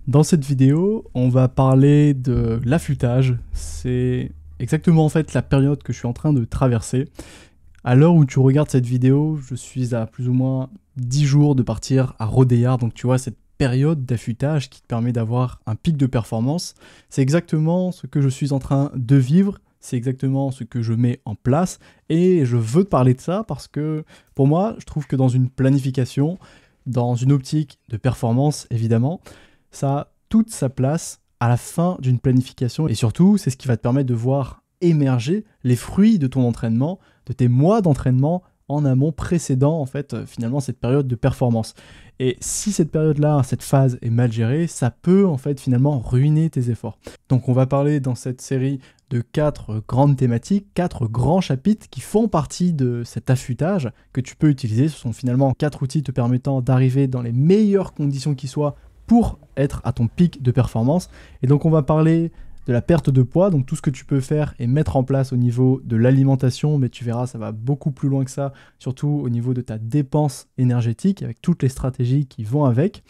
Dans cette vidéo, on va parler de l'affûtage. C'est exactement en fait la période que je suis en train de traverser. À l'heure où tu regardes cette vidéo, je suis à plus ou moins 10 jours de partir à Rodéard. Donc tu vois, cette période d'affûtage qui te permet d'avoir un pic de performance, c'est exactement ce que je suis en train de vivre. C'est exactement ce que je mets en place. Et je veux te parler de ça parce que pour moi, je trouve que dans une planification, dans une optique de performance évidemment, ça a toute sa place à la fin d'une planification et surtout, c'est ce qui va te permettre de voir émerger les fruits de ton entraînement, de tes mois d'entraînement en amont précédant en fait finalement cette période de performance. Et si cette période-là, cette phase est mal gérée, ça peut en fait finalement ruiner tes efforts. Donc on va parler dans cette série de 4 grandes thématiques, 4 grands chapitres qui font partie de cet affûtage que tu peux utiliser. Ce sont finalement 4 outils te permettant d'arriver dans les meilleures conditions qui soient pour être à ton pic de performance. Et donc on va parler de la perte de poids, donc tout ce que tu peux faire et mettre en place au niveau de l'alimentation, mais tu verras, ça va beaucoup plus loin que ça, surtout au niveau de ta dépense énergétique, avec toutes les stratégies qui vont avec.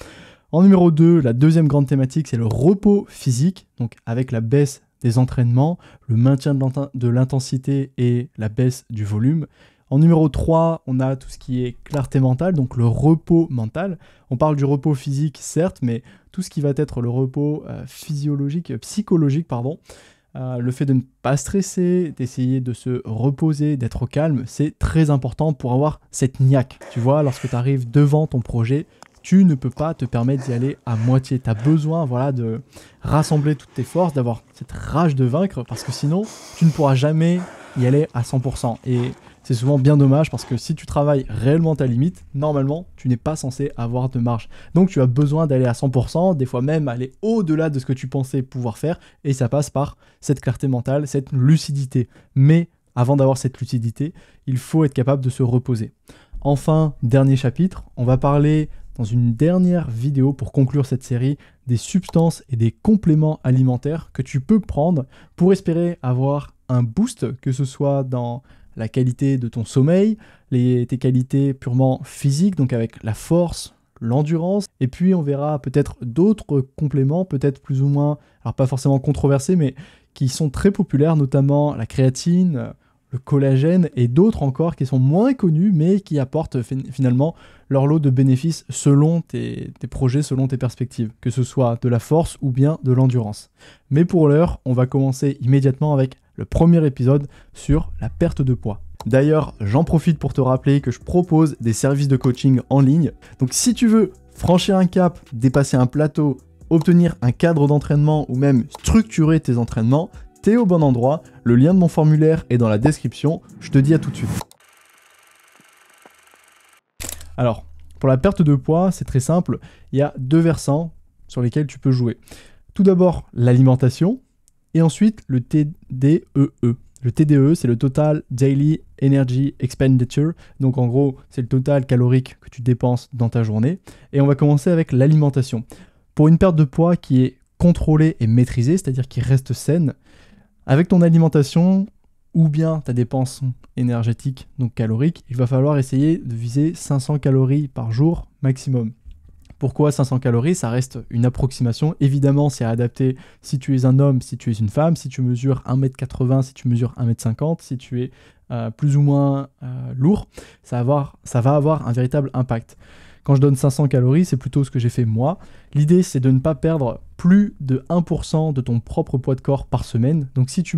En numéro 2, la deuxième grande thématique, c'est le repos physique, donc avec la baisse des entraînements, le maintien de l'intensité et la baisse du volume. En numéro 3, on a tout ce qui est clarté mentale, donc le repos mental. On parle du repos physique, certes, mais tout ce qui va être le repos psychologique, le fait de ne pas stresser, d'essayer de se reposer, d'être au calme, c'est très important pour avoir cette niaque. Tu vois, lorsque tu arrives devant ton projet, tu ne peux pas te permettre d'y aller à moitié. Tu as besoin de rassembler toutes tes forces, d'avoir cette rage de vaincre, parce que sinon, tu ne pourras jamais y aller à 100%. Et c'est souvent bien dommage parce que si tu travailles réellement ta limite, normalement, tu n'es pas censé avoir de marge. Donc tu as besoin d'aller à 100%, des fois même aller au-delà de ce que tu pensais pouvoir faire, et ça passe par cette clarté mentale, cette lucidité. Mais avant d'avoir cette lucidité, il faut être capable de se reposer. Enfin, dernier chapitre, on va parler dans une dernière vidéo pour conclure cette série des substances et des compléments alimentaires que tu peux prendre pour espérer avoir un boost, que ce soit dans la qualité de ton sommeil, tes qualités purement physiques, donc avec la force, l'endurance, et puis on verra peut-être d'autres compléments, peut-être plus ou moins, alors pas forcément controversés, mais qui sont très populaires, notamment la créatine, le collagène et d'autres encore qui sont moins connus, mais qui apportent finalement leur lot de bénéfices selon tes projets, selon tes perspectives, que ce soit de la force ou bien de l'endurance. Mais pour l'heure, on va commencer immédiatement avec le premier épisode sur la perte de poids. D'ailleurs, j'en profite pour te rappeler que je propose des services de coaching en ligne. Donc si tu veux franchir un cap, dépasser un plateau, obtenir un cadre d'entraînement ou même structurer tes entraînements, t'es au bon endroit. Le lien de mon formulaire est dans la description. Je te dis à tout de suite. Alors, pour la perte de poids, c'est très simple. Il y a 2 versants sur lesquels tu peux jouer. Tout d'abord, l'alimentation. Et ensuite, le TDEE. Le TDEE, c'est le Total Daily Energy Expenditure. Donc en gros, c'est le total calorique que tu dépenses dans ta journée. Et on va commencer avec l'alimentation. Pour une perte de poids qui est contrôlée et maîtrisée, c'est-à-dire qui reste saine, avec ton alimentation ou bien ta dépense énergétique, donc calorique, il va falloir essayer de viser 500 calories par jour maximum. Pourquoi 500 calories? Ça reste une approximation. Évidemment, c'est à adapter si tu es un homme, si tu es une femme, si tu mesures 1m80, si tu mesures 1m50, si tu es plus ou moins lourd, ça va avoir un véritable impact. Quand je donne 500 calories, c'est plutôt ce que j'ai fait moi. L'idée, c'est de ne pas perdre plus de 1% de ton propre poids de corps par semaine. Donc si tu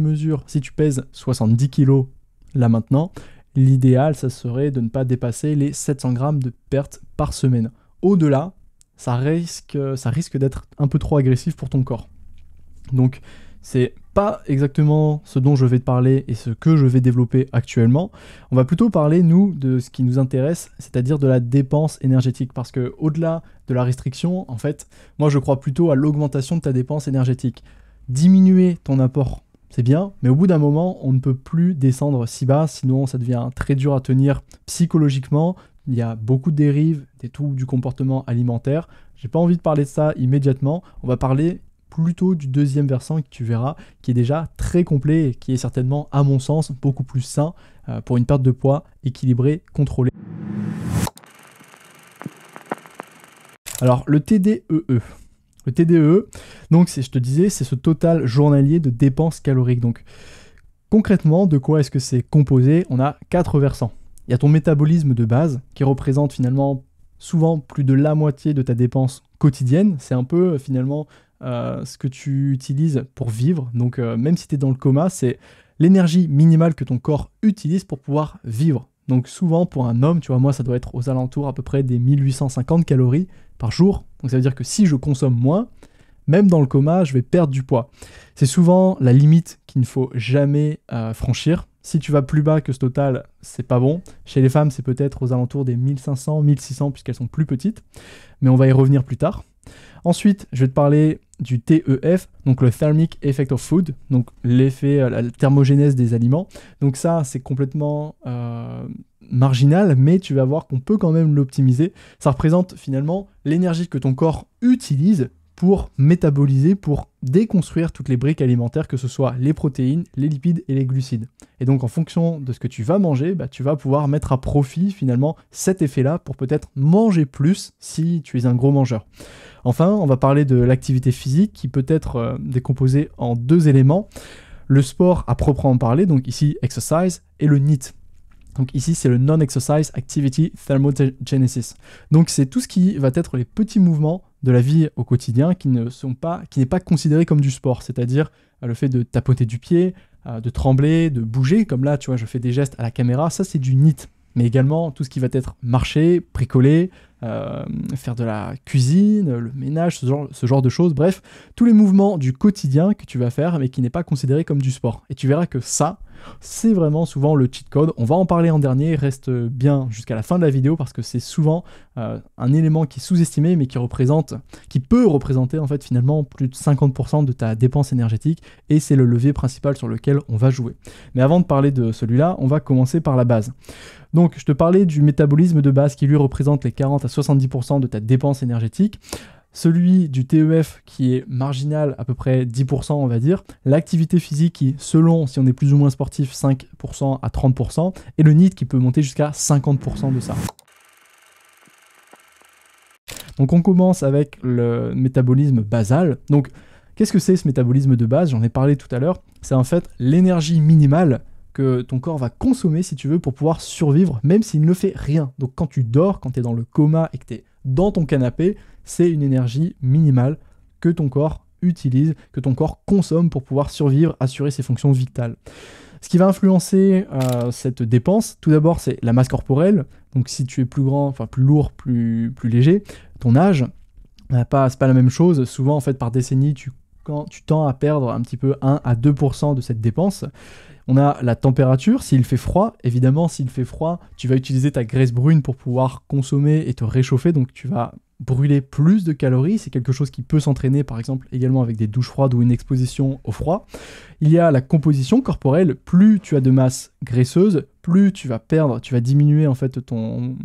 pèses 70 kg là maintenant, l'idéal, ça serait de ne pas dépasser les 700 grammes de perte par semaine. Au-delà, ça risque d'être un peu trop agressif pour ton corps. Donc, c'est pas exactement ce dont je vais te parler et ce que je vais développer actuellement. On va plutôt parler, nous, de ce qui nous intéresse, c'est-à-dire de la dépense énergétique. Parce que au-delà de la restriction, en fait, moi, je crois plutôt à l'augmentation de ta dépense énergétique. Diminuer ton apport, c'est bien, mais au bout d'un moment, on ne peut plus descendre si bas, sinon ça devient très dur à tenir psychologiquement. Il y a beaucoup de dérives, du comportement alimentaire. J'ai pas envie de parler de ça immédiatement. On va parler plutôt du deuxième versant que tu verras, qui est déjà très complet et qui est certainement, à mon sens, beaucoup plus sain pour une perte de poids équilibrée, contrôlée. Alors, le TDEE. Le TDEE, donc je te disais, c'est ce total journalier de dépenses caloriques. Donc concrètement, de quoi est-ce que c'est composé? On a 4 versants. Il y a ton métabolisme de base qui représente finalement souvent plus de la moitié de ta dépense quotidienne. C'est un peu finalement ce que tu utilises pour vivre. Donc même si tu es dans le coma, c'est l'énergie minimale que ton corps utilise pour pouvoir vivre. Donc souvent pour un homme, tu vois, moi ça doit être aux alentours à peu près des 1850 calories par jour. Donc ça veut dire que si je consomme moins, même dans le coma, je vais perdre du poids. C'est souvent la limite qu'il ne faut jamais franchir. Si tu vas plus bas que ce total, c'est pas bon. Chez les femmes, c'est peut-être aux alentours des 1500, 1600 puisqu'elles sont plus petites. Mais on va y revenir plus tard. Ensuite, je vais te parler du TEF, donc le Thermic Effect of Food, donc l'effet, la thermogénèse des aliments. Donc ça, c'est complètement marginal, mais tu vas voir qu'on peut quand même l'optimiser. Ça représente finalement l'énergie que ton corps utilise pour métaboliser, pour déconstruire toutes les briques alimentaires, que ce soit les protéines, les lipides et les glucides. Et donc en fonction de ce que tu vas manger, tu vas pouvoir mettre à profit finalement cet effet-là pour peut-être manger plus si tu es un gros mangeur. Enfin, on va parler de l'activité physique qui peut être décomposée en 2 éléments. Le sport à proprement parler, donc ici exercise, et le NEAT. Donc ici, c'est le Non-Exercise Activity Thermogenesis. Donc c'est tout ce qui va être les petits mouvements de la vie au quotidien qui n'est pas considéré comme du sport. C'est-à-dire le fait de tapoter du pied, de trembler, de bouger. Comme là, tu vois, je fais des gestes à la caméra. Ça, c'est du NEAT. Mais également tout ce qui va être marcher, bricoler, faire de la cuisine, le ménage, ce genre de choses. Bref, tous les mouvements du quotidien que tu vas faire mais qui n'est pas considéré comme du sport. Et tu verras que ça, c'est vraiment souvent le cheat code. On va en parler en dernier, reste bien jusqu'à la fin de la vidéo parce que c'est souvent un élément qui est sous-estimé mais qui peut représenter en fait finalement plus de 50% de ta dépense énergétique et c'est le levier principal sur lequel on va jouer. Mais avant de parler de celui-là, on va commencer par la base. Donc je te parlais du métabolisme de base qui lui représente les 40 à 70% de ta dépense énergétique. Celui du TEF qui est marginal, à peu près 10% on va dire. L'activité physique qui, selon si on est plus ou moins sportif, 5% à 30%. Et le NEAT qui peut monter jusqu'à 50% de ça. Donc on commence avec le métabolisme basal. Donc qu'est-ce que c'est ce métabolisme de base? J'en ai parlé tout à l'heure. C'est en fait l'énergie minimale que ton corps va consommer si tu veux pour pouvoir survivre même s'il ne fait rien. Donc quand tu dors, quand tu es dans le coma et que tu es dans ton canapé, c'est une énergie minimale que ton corps utilise, que ton corps consomme pour pouvoir survivre, assurer ses fonctions vitales. Ce qui va influencer cette dépense, tout d'abord c'est la masse corporelle. Donc si tu es plus grand, enfin plus lourd, plus léger, ton âge, c'est pas la même chose. Souvent en fait par décennie, quand tu tends à perdre un petit peu 1 à 2% de cette dépense. On a la température, s'il fait froid, évidemment s'il fait froid, tu vas utiliser ta graisse brune pour pouvoir consommer et te réchauffer, donc tu vas brûler plus de calories, c'est quelque chose qui peut s'entraîner par exemple également avec des douches froides ou une exposition au froid. Il y a la composition corporelle, plus tu as de masse graisseuse, plus tu vas diminuer en fait ton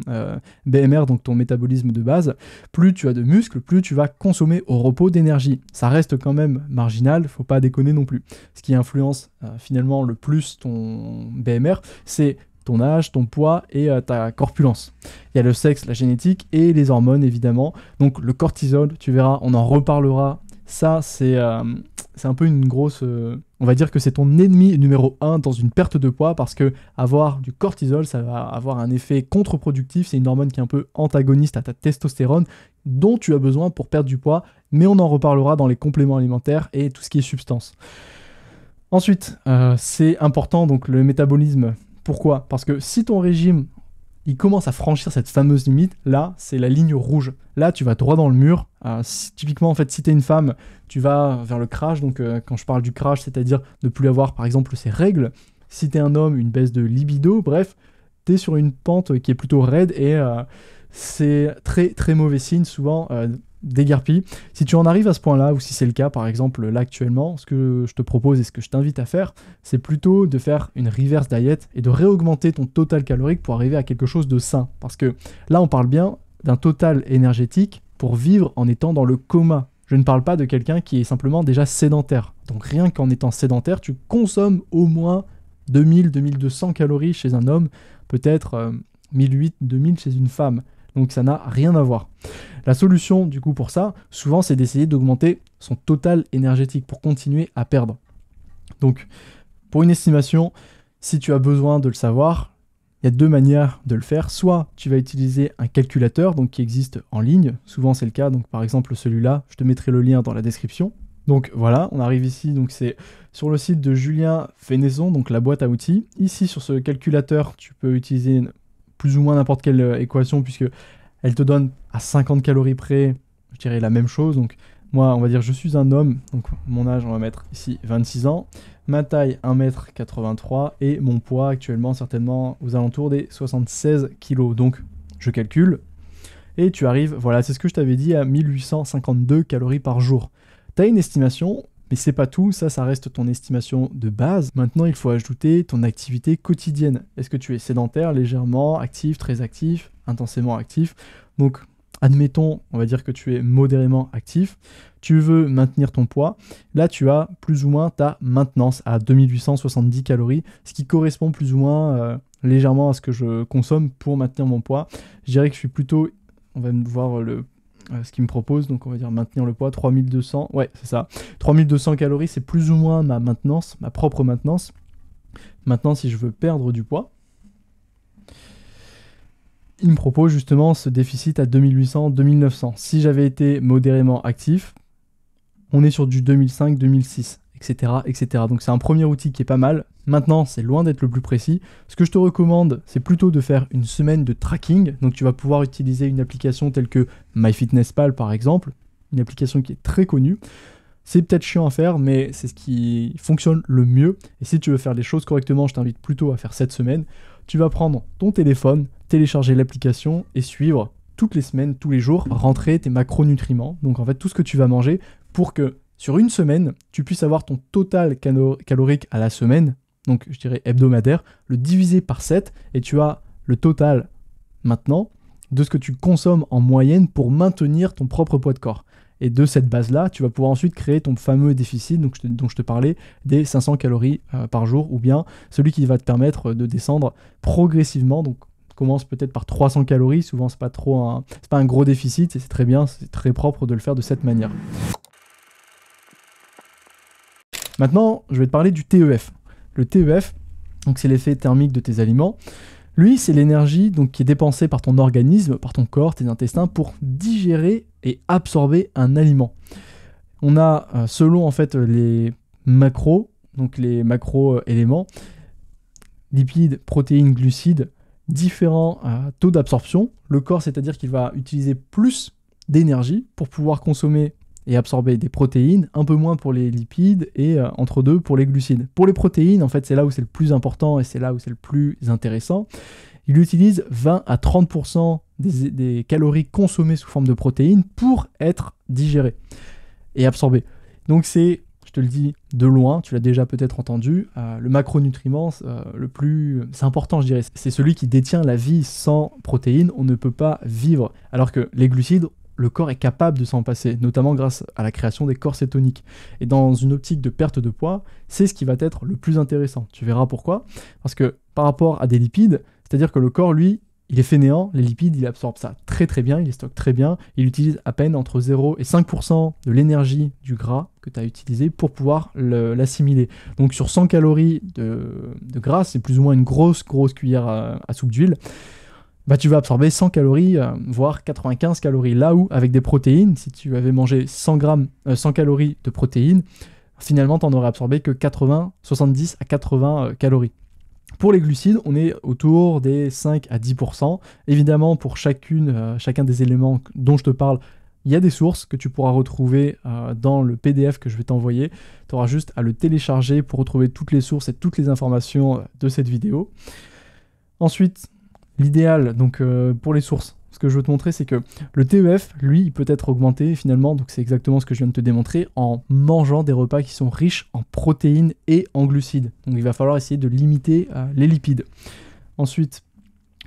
BMR, donc ton métabolisme de base, plus tu as de muscles, plus tu vas consommer au repos d'énergie. Ça reste quand même marginal, faut pas déconner non plus. Ce qui influence finalement le plus ton BMR, c'est ton âge, ton poids et ta corpulence. Il y a le sexe, la génétique et les hormones évidemment. Donc le cortisol, tu verras, on en reparlera. Ça, c'est un peu une grosse... on va dire que c'est ton ennemi numéro 1 dans une perte de poids parce que avoir du cortisol, ça va avoir un effet contre-productif. C'est une hormone qui est un peu antagoniste à ta testostérone dont tu as besoin pour perdre du poids. Mais on en reparlera dans les compléments alimentaires et tout ce qui est substance. Ensuite, c'est important donc le métabolisme. Pourquoi? Parce que si ton régime il commence à franchir cette fameuse limite, là c'est la ligne rouge. Là tu vas droit dans le mur. Typiquement en fait si tu es une femme, tu vas vers le crash. Donc quand je parle du crash, c'est-à-dire ne plus avoir par exemple ses règles. Si tu es un homme, une baisse de libido, bref, tu es sur une pente qui est plutôt raide et c'est très très mauvais signe souvent. Déguerpis. Si tu en arrives à ce point-là, ou si c'est le cas par exemple là actuellement, ce que je te propose et ce que je t'invite à faire, c'est plutôt de faire une reverse diet et de réaugmenter ton total calorique pour arriver à quelque chose de sain. Parce que là on parle bien d'un total énergétique pour vivre en étant dans le coma. Je ne parle pas de quelqu'un qui est simplement déjà sédentaire. Donc rien qu'en étant sédentaire, tu consommes au moins 2000-2200 calories chez un homme, peut-être 1800-2000 chez une femme. Donc ça n'a rien à voir. La solution du coup pour ça, souvent c'est d'essayer d'augmenter son total énergétique pour continuer à perdre. Donc pour une estimation, si tu as besoin de le savoir, il y a deux manières de le faire. Soit tu vas utiliser un calculateur donc qui existe en ligne, souvent c'est le cas, donc par exemple celui-là, je te mettrai le lien dans la description. Donc voilà, on arrive ici, donc c'est sur le site de Julien Fenaison, donc la boîte à outils. Ici sur ce calculateur, tu peux utiliser plus ou moins n'importe quelle équation puisque elle te donne à 50 calories près, je dirais la même chose. Donc moi, on va dire je suis un homme, donc mon âge, on va mettre ici 26 ans, ma taille 1m83 et mon poids actuellement certainement aux alentours des 76 kg. Donc je calcule et tu arrives, voilà, c'est ce que je t'avais dit, à 1852 calories par jour. Tu as une estimation, mais c'est pas tout, ça reste ton estimation de base. Maintenant, il faut ajouter ton activité quotidienne. Est-ce que tu es sédentaire, légèrement, actif, très actif, intensément actif? Donc, admettons, on va dire que tu es modérément actif, tu veux maintenir ton poids, là tu as plus ou moins ta maintenance à 2870 calories, ce qui correspond plus ou moins légèrement à ce que je consomme pour maintenir mon poids. Je dirais que je suis plutôt, on va voir ce qu'il me propose, donc on va dire maintenir le poids, 3200, ouais c'est ça, 3200 calories c'est plus ou moins ma maintenance, ma propre maintenance. Maintenant si je veux perdre du poids, il me propose justement ce déficit à 2800-2900. Si j'avais été modérément actif, on est sur du 2005-2006, etc., etc. Donc c'est un premier outil qui est pas mal. Maintenant, c'est loin d'être le plus précis. Ce que je te recommande, c'est plutôt de faire une semaine de tracking. Donc tu vas pouvoir utiliser une application telle que MyFitnessPal par exemple, une application qui est très connue. C'est peut-être chiant à faire, mais c'est ce qui fonctionne le mieux. Et si tu veux faire les choses correctement, je t'invite plutôt à faire cette semaine. Tu vas prendre ton téléphone, télécharger l'application et suivre toutes les semaines, tous les jours, rentrer tes macronutriments. Donc en fait, tout ce que tu vas manger pour que sur une semaine, tu puisses avoir ton total calorique à la semaine, donc je dirais hebdomadaire, le diviser par 7 et tu as le total maintenant de ce que tu consommes en moyenne pour maintenir ton propre poids de corps. Et de cette base-là, tu vas pouvoir ensuite créer ton fameux déficit dont je te parlais, des 500 calories par jour, ou bien celui qui va te permettre de descendre progressivement. Donc commence peut-être par 300 calories, souvent c'est pas un gros déficit, et c'est très bien, c'est très propre de le faire de cette manière. Maintenant, je vais te parler du TEF. Le TEF, donc c'est l'effet thermique de tes aliments. Lui, c'est l'énergie donc qui est dépensée par ton organisme, par ton corps, tes intestins, pour digérer et absorber un aliment. On a, selon en fait les macros, donc les macro-éléments, lipides, protéines, glucides, différents taux d'absorption. Le corps, c'est-à-dire qu'il va utiliser plus d'énergie pour pouvoir consommer et absorber des protéines, un peu moins pour les lipides et entre deux pour les glucides. Pour les protéines, en fait, c'est là où c'est le plus important et c'est là où c'est le plus intéressant. Il utilise 20 à 30% des calories consommées sous forme de protéines pour être digérées et absorbées. Donc c'est, je te le dis de loin, tu l'as déjà peut-être entendu, le macronutriment c'est important je dirais, c'est celui qui détient la vie. Sans protéines, on ne peut pas vivre, alors que les glucides, le corps est capable de s'en passer, notamment grâce à la création des corps cétoniques. Et dans une optique de perte de poids, c'est ce qui va être le plus intéressant. Tu verras pourquoi. Parce que par rapport à des lipides, c'est-à-dire que le corps, lui, il est fainéant, les lipides, il absorbe ça très très bien, il les stocke très bien, il utilise à peine entre 0 et 5% de l'énergie du gras que tu as utilisé pour pouvoir l'assimiler. Donc sur 100 calories de gras, c'est plus ou moins une grosse cuillère à soupe d'huile, bah, tu vas absorber 100 calories, voire 95 calories. Là où, avec des protéines, si tu avais mangé 100 calories de protéines, finalement, tu n'en aurais absorbé que 70 à 80 calories. Pour les glucides, on est autour des 5 à 10%. Évidemment, pour chacun des éléments dont je te parle, il y a des sources que tu pourras retrouver dans le PDF que je vais t'envoyer. Tu auras juste à le télécharger pour retrouver toutes les sources et toutes les informations de cette vidéo. Ensuite, l'idéal donc pour les sources, ce que je veux te montrer, c'est que le TEF, lui, il peut être augmenté finalement, donc c'est exactement ce que je viens de te démontrer, en mangeant des repas qui sont riches en protéines et en glucides. Donc il va falloir essayer de limiter les lipides. Ensuite,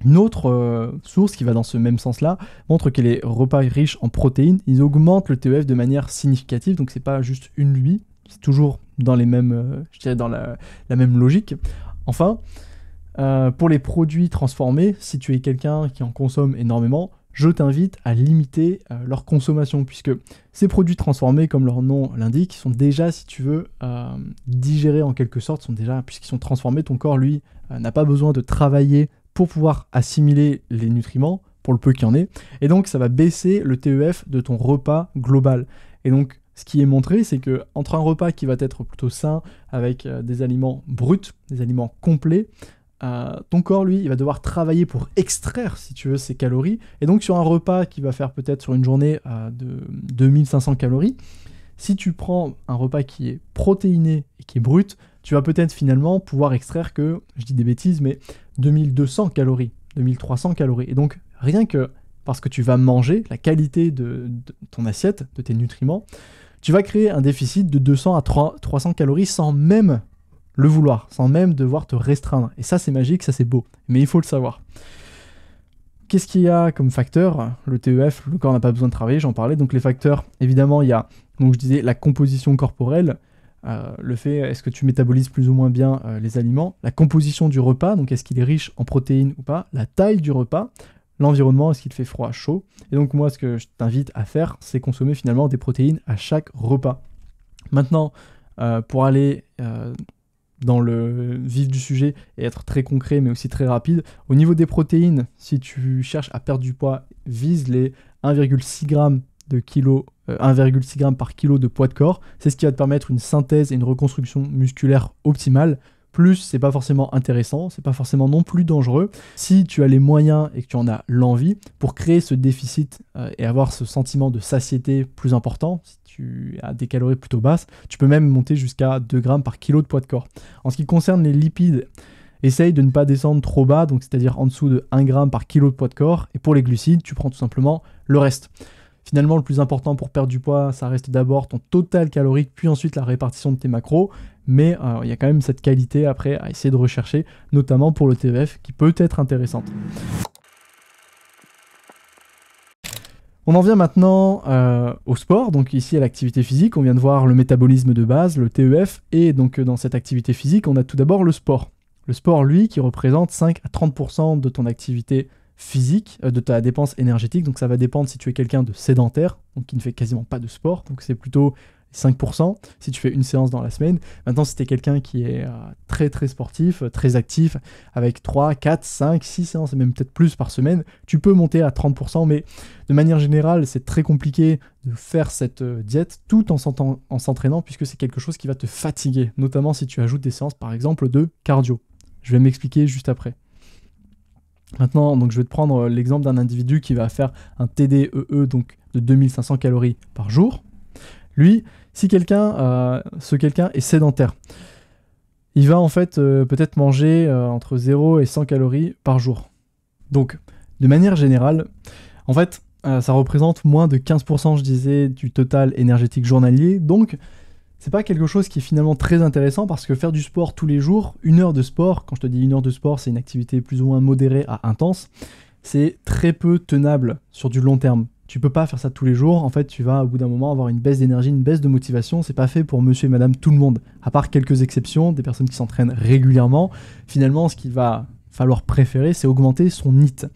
une autre source qui va dans ce même sens-là montre que les repas riches en protéines, ils augmentent le TEF de manière significative, donc c'est pas juste une lubie, c'est toujours dans les mêmes, je dirais dans la même logique. Enfin, pour les produits transformés, si tu es quelqu'un qui en consomme énormément, je t'invite à limiter leur consommation, puisque ces produits transformés, comme leur nom l'indique, sont déjà, si tu veux, digérés en quelque sorte, puisqu'ils sont transformés, ton corps, lui, n'a pas besoin de travailler pour pouvoir assimiler les nutriments, pour le peu qu'il y en ait, et donc ça va baisser le TEF de ton repas global. Et donc, ce qui est montré, c'est que entre un repas qui va être plutôt sain, avec des aliments bruts, des aliments complets, ton corps, lui, il va devoir travailler pour extraire, si tu veux, ces calories. Et donc, sur un repas qui va faire peut-être sur une journée de 2500 calories, si tu prends un repas qui est protéiné et qui est brut, tu vas peut-être finalement pouvoir extraire que, je dis des bêtises, mais 2200 calories, 2300 calories. Et donc, rien que parce que tu vas manger, la qualité de ton assiette, de tes nutriments, tu vas créer un déficit de 200 à 300 calories sans même le vouloir, sans même devoir te restreindre. Et ça, c'est magique, ça, c'est beau. Mais il faut le savoir. Qu'est-ce qu'il y a comme facteur? Le TEF, le corps n'a pas besoin de travailler, j'en parlais. Donc les facteurs, évidemment, il y a, donc je disais, la composition corporelle, le fait, est-ce que tu métabolises plus ou moins bien les aliments, la composition du repas, donc est-ce qu'il est riche en protéines ou pas, la taille du repas, l'environnement, est-ce qu'il fait froid, chaud. Et donc moi, ce que je t'invite à faire, c'est consommer finalement des protéines à chaque repas. Maintenant, pour aller dans le vif du sujet et être très concret mais aussi très rapide, au niveau des protéines, si tu cherches à perdre du poids, vise les 1,6 g de kilo, 1,6 g par kilo de poids de corps. C'est ce qui va te permettre une synthèse et une reconstruction musculaire optimale. Plus, c'est pas forcément intéressant, c'est pas forcément non plus dangereux. Si tu as les moyens et que tu en as l'envie, pour créer ce déficit et avoir ce sentiment de satiété plus important, si tu as des calories plutôt basses, tu peux même monter jusqu'à 2 grammes par kilo de poids de corps. En ce qui concerne les lipides, essaye de ne pas descendre trop bas, donc c'est-à-dire en dessous de 1 gramme par kilo de poids de corps. Et pour les glucides, tu prends tout simplement le reste. Finalement, le plus important pour perdre du poids, ça reste d'abord ton total calorique, puis ensuite la répartition de tes macros. Mais il y a quand même cette qualité après à essayer de rechercher, notamment pour le TEF, qui peut être intéressante. On en vient maintenant au sport, donc ici à l'activité physique. On vient de voir le métabolisme de base, le TEF, et donc dans cette activité physique, on a tout d'abord le sport. Le sport, lui, qui représente 5 à 30% de ton activité physique, de ta dépense énergétique. Donc ça va dépendre si tu es quelqu'un de sédentaire, donc qui ne fait quasiment pas de sport, donc c'est plutôt 5% si tu fais une séance dans la semaine. Maintenant, si tu es quelqu'un qui est très très sportif, très actif, avec 3, 4, 5, 6 séances et même peut-être plus par semaine, tu peux monter à 30%, mais de manière générale, c'est très compliqué de faire cette diète tout en s'entraînant, puisque c'est quelque chose qui va te fatiguer, notamment si tu ajoutes des séances par exemple de cardio. Je vais m'expliquer juste après. Maintenant, donc, je vais te prendre l'exemple d'un individu qui va faire un TDEE donc de 2500 calories par jour. Lui, si quelqu'un est sédentaire, il va en fait peut-être manger entre 0 et 100 calories par jour. Donc, de manière générale, en fait, ça représente moins de 15%, je disais, du total énergétique journalier. Donc, c'est pas quelque chose qui est finalement très intéressant parce que faire du sport tous les jours, 1 heure de sport, quand je te dis 1 heure de sport, c'est une activité plus ou moins modérée à intense, c'est très peu tenable sur du long terme. Tu peux pas faire ça tous les jours, en fait tu vas au bout d'un moment avoir une baisse d'énergie, une baisse de motivation, c'est pas fait pour monsieur et madame tout le monde. À part quelques exceptions, des personnes qui s'entraînent régulièrement, finalement ce qu'il va falloir préférer c'est augmenter son NEAT.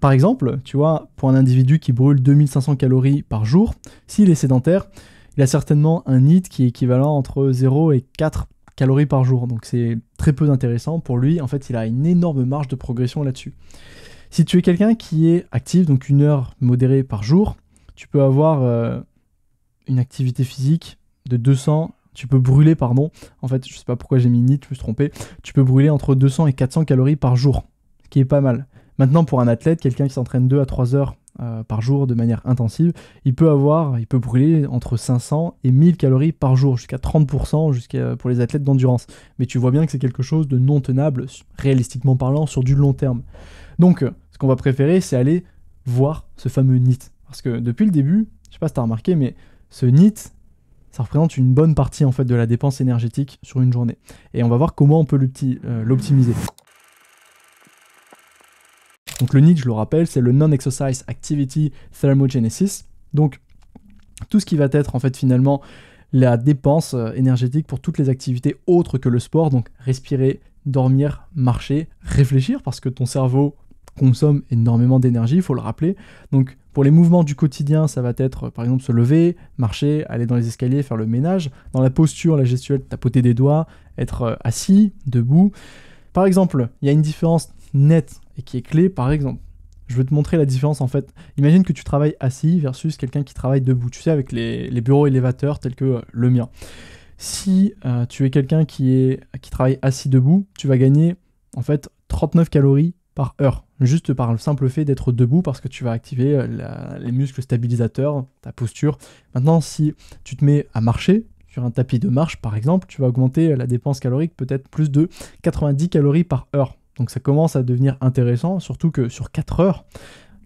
Par exemple, tu vois, pour un individu qui brûle 2500 calories par jour, s'il est sédentaire, il a certainement un NEAT qui est équivalent entre 0 et 4 calories par jour. Donc c'est très peu intéressant pour lui. En fait, il a une énorme marge de progression là-dessus. Si tu es quelqu'un qui est actif, donc 1 heure modérée par jour, tu peux avoir une activité physique de 200, tu peux brûler, en fait, je sais pas pourquoi j'ai mis NEAT, je me suis trompé, tu peux brûler entre 200 et 400 calories par jour, ce qui est pas mal. Maintenant, pour un athlète, quelqu'un qui s'entraîne 2 à 3 heures par jour de manière intensive, il peut brûler entre 500 et 1000 calories par jour, jusqu'à 30% pour les athlètes d'endurance. Mais tu vois bien que c'est quelque chose de non tenable, réalistiquement parlant, sur du long terme. Donc, ce qu'on va préférer, c'est aller voir ce fameux NEAT. Parce que depuis le début, je sais pas si tu as remarqué, mais ce NEAT, ça représente une bonne partie en fait, de la dépense énergétique sur une journée. Et on va voir comment on peut l'optimiser. Donc le NEAT, je le rappelle, c'est le Non-Exercise Activity Thermogenesis. Donc tout ce qui va être en fait finalement la dépense énergétique pour toutes les activités autres que le sport. Donc respirer, dormir, marcher, réfléchir parce que ton cerveau consomme énormément d'énergie, il faut le rappeler. Donc pour les mouvements du quotidien, ça va être par exemple se lever, marcher, aller dans les escaliers, faire le ménage. Dans la posture, la gestuelle, tapoter des doigts, être assis, debout. Par exemple, il y a une différence nette et qui est clé, par exemple. Je veux te montrer la différence en fait. Imagine que tu travailles assis versus quelqu'un qui travaille debout. Tu sais, avec les bureaux élévateurs tels que le mien. Si tu es quelqu'un qui travaille assis debout, tu vas gagner en fait 39 calories par heure. Juste par le simple fait d'être debout parce que tu vas activer les muscles stabilisateurs, ta posture. Maintenant, si tu te mets à marcher sur un tapis de marche par exemple, tu vas augmenter la dépense calorique peut-être plus de 90 calories par heure. Donc ça commence à devenir intéressant, surtout que sur 4 heures,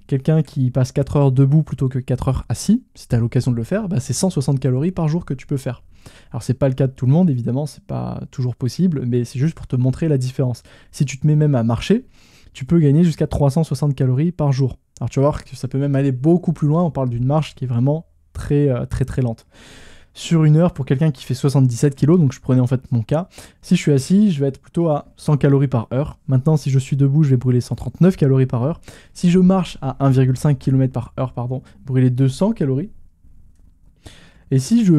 quelqu'un qui passe 4 heures debout plutôt que 4 heures assis, si tu as l'occasion de le faire, c'est 160 calories par jour que tu peux faire. Alors c'est pas le cas de tout le monde, évidemment, c'est pas toujours possible, mais c'est juste pour te montrer la différence. Si tu te mets même à marcher, tu peux gagner jusqu'à 360 calories par jour. Alors tu vas voir que ça peut même aller beaucoup plus loin, on parle d'une marche qui est vraiment très lente. Sur une heure, pour quelqu'un qui fait 77 kg, donc je prenais en fait mon cas, si je suis assis, je vais être plutôt à 100 calories par heure. Maintenant, si je suis debout, je vais brûler 139 calories par heure. Si je marche à 1,5 km par heure, brûler 200 calories. Et si je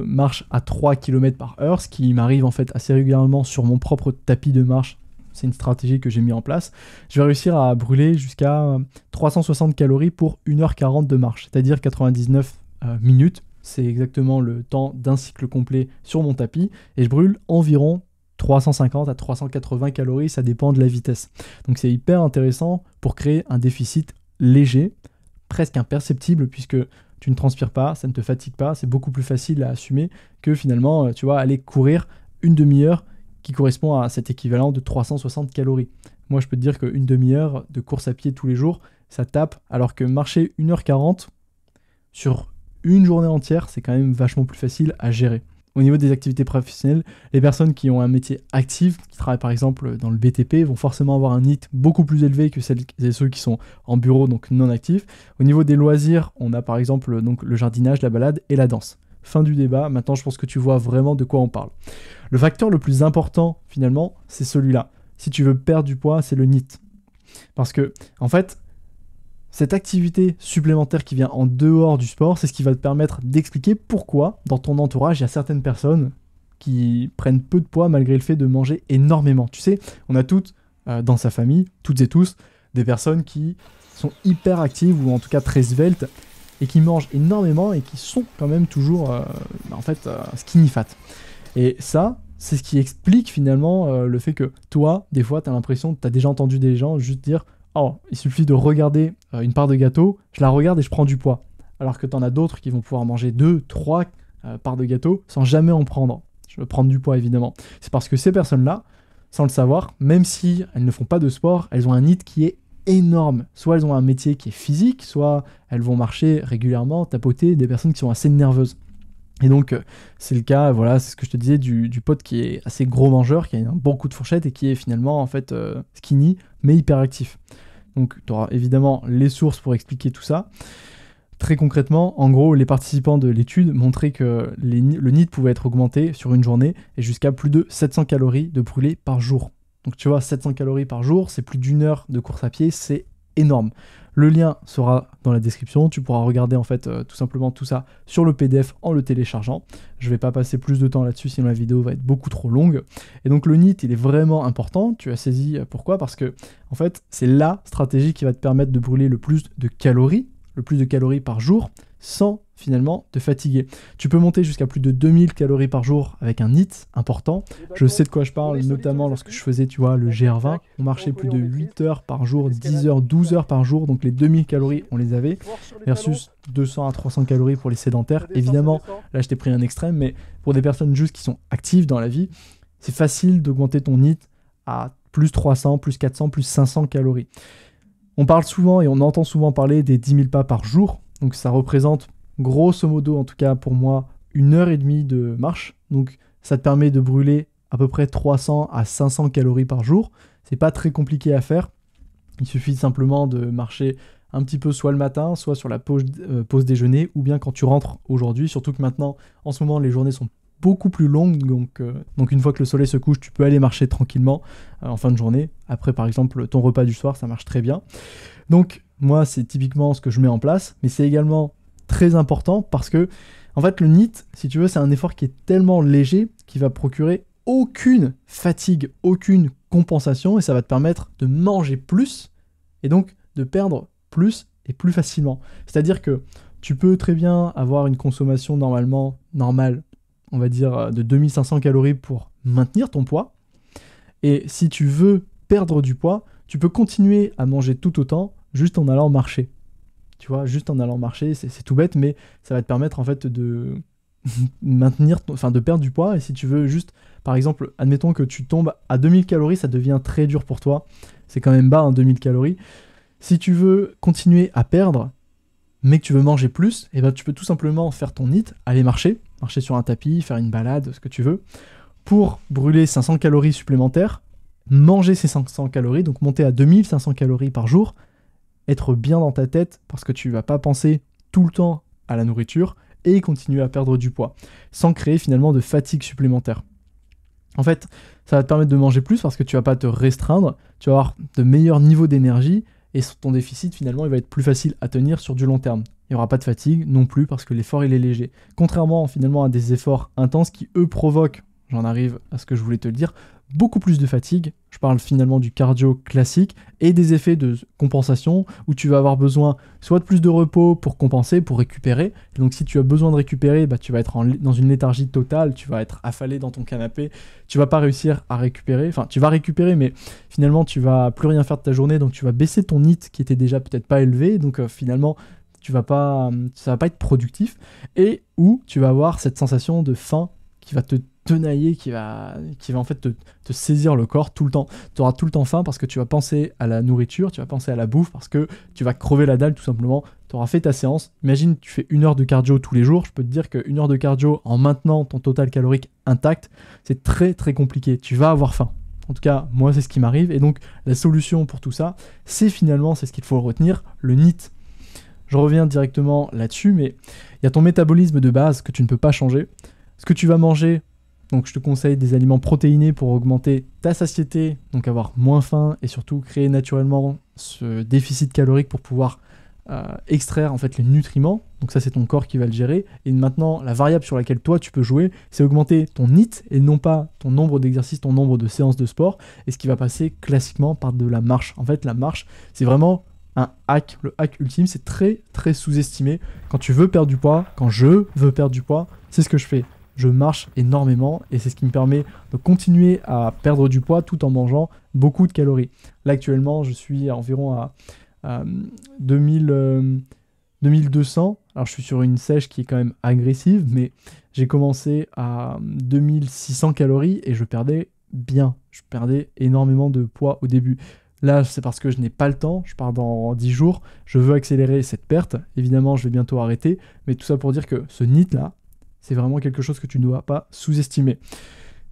marche à 3 km par heure, ce qui m'arrive en fait assez régulièrement sur mon propre tapis de marche, c'est une stratégie que j'ai mis en place, je vais réussir à brûler jusqu'à 360 calories pour 1h40 de marche, c'est-à-dire 99 minutes. C'est exactement le temps d'un cycle complet sur mon tapis, et je brûle environ 350 à 380 calories, ça dépend de la vitesse. Donc c'est hyper intéressant pour créer un déficit léger, presque imperceptible, puisque tu ne transpires pas, ça ne te fatigue pas, c'est beaucoup plus facile à assumer que finalement, tu vois, aller courir une demi-heure qui correspond à cet équivalent de 360 calories. Moi, je peux te dire qu'une demi-heure de course à pied tous les jours, ça tape, alors que marcher 1h40 sur une journée entière, c'est quand même vachement plus facile à gérer. Au niveau des activités professionnelles, les personnes qui ont un métier actif, qui travaillent par exemple dans le BTP, vont forcément avoir un NEAT beaucoup plus élevé que celles et ceux qui sont en bureau, donc non actifs. Au niveau des loisirs, on a par exemple donc, le jardinage, la balade et la danse. Fin du débat, maintenant je pense que tu vois vraiment de quoi on parle. Le facteur le plus important finalement, c'est celui-là. Si tu veux perdre du poids, c'est le NEAT. Parce que, en fait, cette activité supplémentaire qui vient en dehors du sport, c'est ce qui va te permettre d'expliquer pourquoi, dans ton entourage, il y a certaines personnes qui prennent peu de poids malgré le fait de manger énormément. Tu sais, on a toutes, dans sa famille, toutes et tous, des personnes qui sont hyper actives, ou en tout cas très sveltes, et qui mangent énormément, et qui sont quand même toujours, skinny fat. Et ça, c'est ce qui explique finalement le fait que toi, des fois, tu as l'impression, tu as déjà entendu des gens juste dire « Oh, il suffit de regarder une part de gâteau, je la regarde et je prends du poids. » Alors que tu en as d'autres qui vont pouvoir manger 2, 3 parts de gâteau sans jamais en prendre. Je veux prendre du poids, évidemment. C'est parce que ces personnes-là, sans le savoir, même si elles ne font pas de sport, elles ont un NEAT qui est énorme. Soit elles ont un métier qui est physique, soit elles vont marcher régulièrement, tapoter, des personnes qui sont assez nerveuses. Et donc, c'est le cas, voilà, c'est ce que je te disais, du pote qui est assez gros mangeur, qui a un bon coup de fourchette et qui est finalement, en fait, skinny, mais hyperactif. Donc, tu auras évidemment les sources pour expliquer tout ça. Très concrètement, en gros, les participants de l'étude montraient que le NEAT pouvait être augmenté sur une journée et jusqu'à plus de 700 calories de brûlées par jour. Donc, tu vois, 700 calories par jour, c'est plus d'une heure de course à pied, c'est énorme. Le lien sera dans la description, tu pourras regarder en fait tout simplement tout ça sur le PDF en le téléchargeant. Je vais pas passer plus de temps là-dessus sinon la vidéo va être beaucoup trop longue. Et donc le NEAT il est vraiment important, tu as saisi pourquoi, parce que en fait c'est la stratégie qui va te permettre de brûler le plus de calories par jour sans finalement te fatiguer. Tu peux monter jusqu'à plus de 2000 calories par jour avec un NEAT important. Je sais de quoi je parle, notamment lorsque je faisais, tu vois, le GR20. On marchait plus de 8 heures par jour, 10 heures, 12 heures par jour. Donc les 2000 calories, on les avait. Versus 200 à 300 calories pour les sédentaires. Évidemment, là je t'ai pris un extrême, mais pour des personnes juste qui sont actives dans la vie, c'est facile d'augmenter ton NEAT à plus 300, plus 400, plus 500 calories. On parle souvent et on entend souvent parler des 10 000 pas par jour. Donc ça représente grosso modo, en tout cas pour moi, 1h30 de marche. Donc ça te permet de brûler à peu près 300 à 500 calories par jour. C'est pas très compliqué à faire. Il suffit simplement de marcher un petit peu soit le matin, soit sur la pause déjeuner, ou bien quand tu rentres aujourd'hui. Surtout que maintenant, en ce moment, les journées sont beaucoup plus longue, donc une fois que le soleil se couche, tu peux aller marcher tranquillement en fin de journée. Après, par exemple, ton repas du soir, ça marche très bien. Donc, moi, c'est typiquement ce que je mets en place, mais c'est également très important parce que, en fait, le NEAT, si tu veux, c'est un effort qui est tellement léger qu'il va procurer aucune fatigue, aucune compensation, et ça va te permettre de manger plus, et donc de perdre plus et plus facilement. C'est-à-dire que tu peux très bien avoir une consommation normale, on va dire de 2500 calories pour maintenir ton poids, et si tu veux perdre du poids, tu peux continuer à manger tout autant juste en allant marcher. Tu vois, juste en allant marcher, c'est tout bête, mais ça va te permettre en fait de de perdre du poids. Et si tu veux juste, par exemple, admettons que tu tombes à 2000 calories, ça devient très dur pour toi. C'est quand même bas, hein, 2000 calories. Si tu veux continuer à perdre, mais que tu veux manger plus, et ben tu peux tout simplement faire ton NEAT, aller marcher sur un tapis, faire une balade, ce que tu veux, pour brûler 500 calories supplémentaires, manger ces 500 calories, donc monter à 2500 calories par jour, être bien dans ta tête parce que tu vas pas penser tout le temps à la nourriture et continuer à perdre du poids, sans créer finalement de fatigue supplémentaire. En fait, ça va te permettre de manger plus parce que tu vas pas te restreindre, tu vas avoir de meilleurs niveaux d'énergie et ton déficit finalement il va être plus facile à tenir sur du long terme. Il n'y aura pas de fatigue non plus parce que l'effort il est léger. Contrairement finalement à des efforts intenses qui eux provoquent, j'en arrive à ce que je voulais te le dire, beaucoup plus de fatigue. Je parle finalement du cardio classique et des effets de compensation où tu vas avoir besoin soit de plus de repos pour compenser, pour récupérer. Et donc si tu as besoin de récupérer, bah, tu vas être dans une léthargie totale, tu vas être affalé dans ton canapé, tu vas pas réussir à récupérer. Enfin, tu vas récupérer, mais finalement tu vas plus rien faire de ta journée, donc tu vas baisser ton NEAT qui était déjà peut-être pas élevé. Donc finalement, ça va pas être productif. Et où tu vas avoir cette sensation de faim qui va te tenailler, qui va en fait te saisir le corps tout le temps. Tu auras tout le temps faim parce que tu vas penser à la nourriture, tu vas penser à la bouffe parce que tu vas crever la dalle tout simplement. Tu auras fait ta séance. Imagine, tu fais 1 heure de cardio tous les jours. Je peux te dire que 1 heure de cardio en maintenant ton total calorique intact, c'est très très compliqué. Tu vas avoir faim. En tout cas, moi, c'est ce qui m'arrive. Et donc, la solution pour tout ça, c'est ce qu'il faut retenir, le NEAT. Je reviens directement là-dessus, mais il y a ton métabolisme de base que tu ne peux pas changer. Ce que tu vas manger, donc je te conseille des aliments protéinés pour augmenter ta satiété, donc avoir moins faim et surtout créer naturellement ce déficit calorique pour pouvoir extraire en fait les nutriments. Donc ça c'est ton corps qui va le gérer. Et maintenant la variable sur laquelle toi tu peux jouer, c'est augmenter ton NEAT et non pas ton nombre d'exercices, ton nombre de séances de sport. Et ce qui va passer classiquement par de la marche. En fait la marche c'est vraiment un hack, le hack ultime, c'est très très sous-estimé. Quand tu veux perdre du poids, quand je veux perdre du poids, c'est ce que je fais. Je marche énormément et c'est ce qui me permet de continuer à perdre du poids tout en mangeant beaucoup de calories. Là actuellement, je suis environ à 2200. Alors je suis sur une sèche qui est quand même agressive, mais j'ai commencé à 2600 calories et je perdais bien. Je perdais énormément de poids au début. Là, c'est parce que je n'ai pas le temps, je pars dans 10 jours, je veux accélérer cette perte. Évidemment, je vais bientôt arrêter, mais tout ça pour dire que ce NEAT-là, c'est vraiment quelque chose que tu ne dois pas sous-estimer.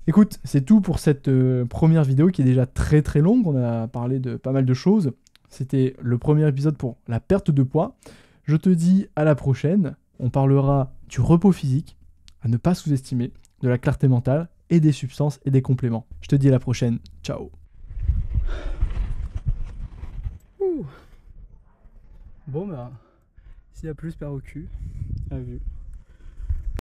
Écoute, c'est tout pour cette première vidéo qui est déjà très très longue. On a parlé de pas mal de choses. C'était le premier épisode pour la perte de poids. Je te dis à la prochaine. On parlera du repos physique, à ne pas sous-estimer, de la clarté mentale et des substances et des compléments. Je te dis à la prochaine. Ciao. Bon bah, s'il y a plus, perd au cul. À vue.